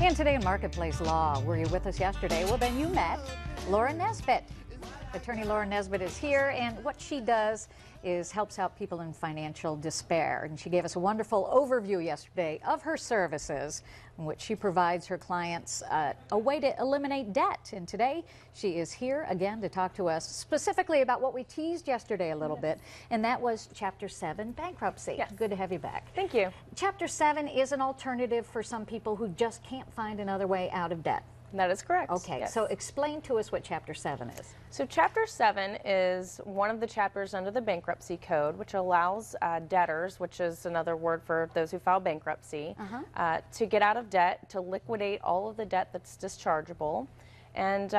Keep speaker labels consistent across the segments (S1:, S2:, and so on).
S1: And today in Marketplace Law, were you with us yesterday? Well, then you met Laura Nesbitt. Attorney Laura Nesbitt is here, and what she does is helps out people in financial despair. And she gave us a wonderful overview yesterday of her services, in which she provides her clients a way to eliminate debt. And today she is here again to talk to us specifically about what we teased yesterday a little bit, and that was Chapter 7 bankruptcy.
S2: Yes.
S1: Good to have you back.
S2: Thank you.
S1: Chapter 7 is an alternative for some people who just can't find another way out of debt.
S2: That is correct.
S1: Okay,
S2: yes.
S1: So explain to us what Chapter 7 is.
S2: So Chapter 7 is one of the chapters under the Bankruptcy Code, which allows debtors, which is another word for those who file bankruptcy, to get out of debt, to liquidate all of the debt that's dischargeable, and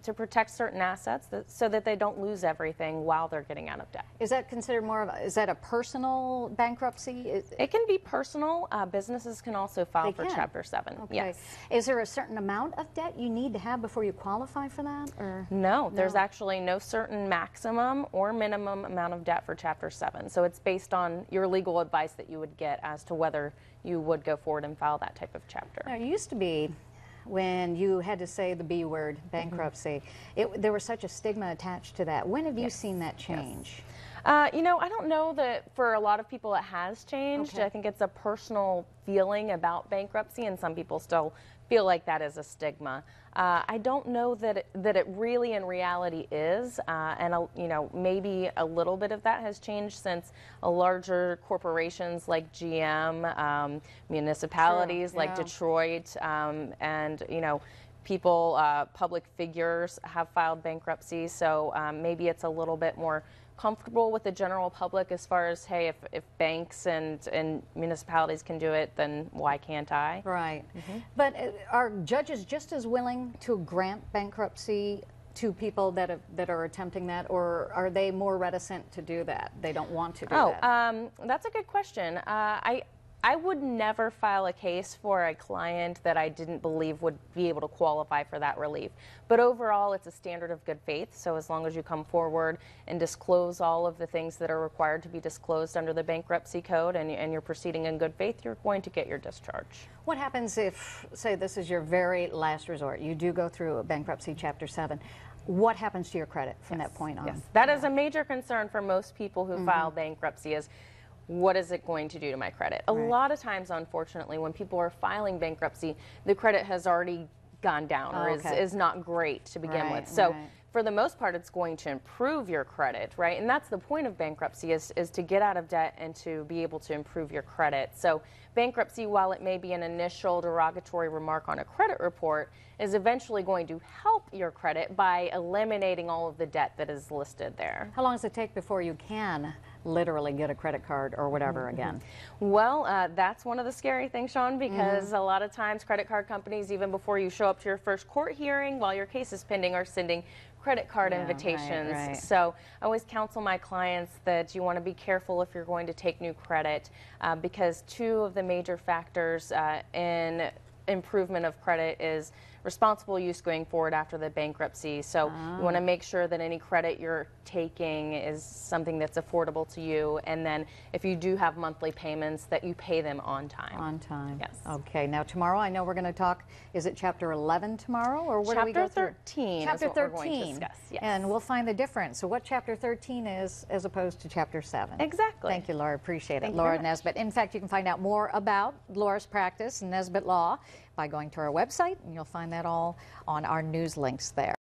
S2: to protect certain assets so that they don't lose everything while they're getting out of debt.
S1: Is that considered more of is that a personal bankruptcy?
S2: It can be personal. Businesses can also file for Chapter 7.
S1: Okay.
S2: Yes.
S1: Is there a certain amount of debt you need to have before you qualify for that? Or?
S2: No, there's actually no certain maximum or minimum amount of debt for Chapter 7. So it's based on your legal advice that you would get as to whether you would go forward and file that type of chapter.
S1: Now, it used to be when you had to say the B word, bankruptcy, there was such a stigma attached to that. When have you seen that change?
S2: You know, I don't know that for a lot of people it has changed.
S1: Okay.
S2: I think it's a personal feeling about bankruptcy, and some people still feel like that is a stigma. I don't know that it really in reality is, and you know, maybe a little bit of that has changed since larger corporations like GM, municipalities like Detroit, and you know, people, public figures have filed bankruptcy. So maybe it's a little bit more comfortable with the general public as far as, hey, if banks and municipalities can do it, then why can't I?
S1: Right. But are judges just as willing to grant bankruptcy to people that are attempting that, or are they more reticent to do that? They don't want to do that?
S2: That's a good question. I would never file a case for a client that I didn't believe would be able to qualify for that relief. But overall, it's a standard of good faith. So as long as you come forward and disclose all of the things that are required to be disclosed under the Bankruptcy Code, and you're proceeding in good faith, you're going to get your discharge.
S1: What happens if, say, this is your very last resort? You do go through a bankruptcy, Chapter 7. What happens to your credit from that point on?
S2: Yes. That is a major concern for most people who file bankruptcy is, what is it going to do to my credit? A lot of times, unfortunately, when people are filing bankruptcy, the credit has already gone down or is not great to begin with. So for the most part, it's going to improve your credit, right? And that's the point of bankruptcy is to get out of debt and to be able to improve your credit. So bankruptcy, while it may be an initial derogatory remark on a credit report, is eventually going to help your credit by eliminating all of the debt that is listed there.
S1: How long does it take before you can literally get a credit card or whatever again?
S2: Well, that's one of the scary things, Sean, because a lot of times credit card companies, even before you show up to your first court hearing, while your case is pending, are sending credit card invitations. So I always counsel my clients that you want to be careful if you're going to take new credit, because two of the major factors in improvement of credit is responsible use going forward after the bankruptcy. So you want to make sure that any credit you're taking is something that's affordable to you, and then if you do have monthly payments, that you pay them on time.
S1: On time.
S2: Yes.
S1: Okay. Now tomorrow, I know we're going to talk. Is it Chapter 11 tomorrow, or what do we go through?
S2: Chapter 13.
S1: Chapter
S2: is what
S1: 13.
S2: We're going to discuss. Yes.
S1: And we'll find the difference. So what Chapter 13 is as opposed to Chapter 7.
S2: Exactly.
S1: Thank you, Laura. Appreciate it.
S2: Thank you
S1: Laura
S2: very much.
S1: Nesbitt. In fact, you can find out more about Laura's practice and Nesbitt Law by going to our website, and you'll find that all on our news links there.